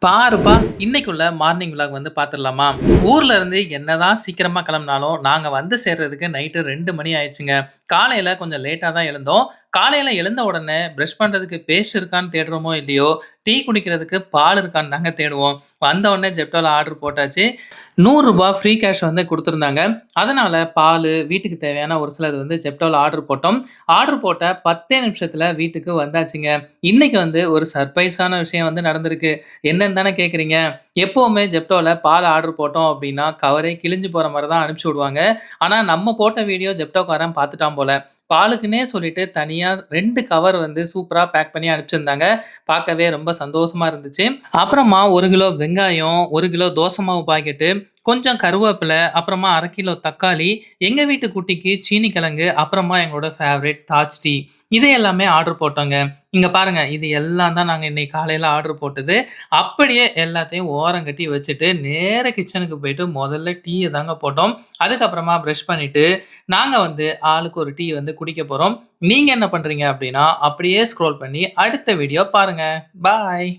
பாருப்பா! இன்னைக்குள்ள morning vlog வந்து பார்த்துடலாமா? ஊர்ல இருந்து என்னதான் சீக்கிரமா கிளம்புனாலும், நாங்க வந்து சேர்றதுக்கு நைட்டு 2 மணி ஆயிடுச்சுங்க. காலையில கொஞ்சம் லேட்டா தான் எழுந்தோம். காலையில எழுந்த உடனே பிரஷ் பண்றதுக்கு பேஸ்ட் இருக்கான்னு தேடுறோமோ இல்லையோ, டீ குடிக்கிறதுக்கு பால் இருக்கான்னு தாங்க தேடுவோம். வந்த உடனே ஜெப்டோல ஆர்டர் போட்டாச்சு. ரூ. 100 ஃப்ரீ கேஷ் வந்து குடுத்துருந்தாங்க. அதனால பாலு, வீட்டுக்கு தேவையான ஒரு சிலது வந்து ஜெப்டோல ஆர்டர் போட்டோம். ஆர்டர் போட்ட 10 நிமிஷத்துல வீட்டுக்கு வந்தாச்சுங்க. இன்னைக்கு வந்து ஒரு சர்ப்ரைஸான விஷயம் வந்து நடந்திருக்கு. என்னன்னு தானே கேட்குறீங்க? எப்பவுமே ஜெப்டோல பால் ஆர்டர் போட்டோம் அப்டின்னா, கவரே கிழிஞ்சு போற மாரி தான் அனுப்பிச்சு விடுவாங்க. ஆனா, நம்ம போட்ட வீடியோ ஜெப்டோக்காரன் பார்த்துட்டான் போல. பாலுக்குன்னே சொல்லிட்டு தனியா 2 கவர் வந்து சூப்பரா பேக் பண்ணி அனுப்பிச்சிருந்தாங்க. பார்க்கவே ரொம்ப சந்தோஷமா இருந்துச்சு. அப்புறமா 1 கிலோ வெங்காயம், 1 கிலோ தோசை மாவு பாக்கெட்டு, கொஞ்சம் கருவேப்பிலை, அப்புறமா 1/2 கிலோ தக்காளி, எங்க வீட்டு குட்டிக்கு சீனி கிழங்கு, அப்புறமா எங்களோட ஃபேவரைட் தாஜ் டீ. இது எல்லாமே ஆர்டர் போட்டோங்க. இங்க பாருங்க, இது எல்லாம் தான் நாங்க இன்னைக்கு காலையில ஆர்டர் போட்டது. அப்படியே எல்லாத்தையும் ஓரங்கட்டி வச்சுட்டு, நேரா கிச்சனுக்கு போயிட்டு முதல்ல டீய தாங்க போட்டோம். அதுக்கப்புறமா பிரஷ் பண்ணிட்டு, நாங்க வந்து ஆளுக்கு ஒரு டீ வந்து குடிக்க போறோம். நீங்க என்ன பண்றீங்க அப்படின்னா, அப்படியே ஸ்க்ரோல் பண்ணி அடுத்த வீடியோ பாருங்க. பாய்.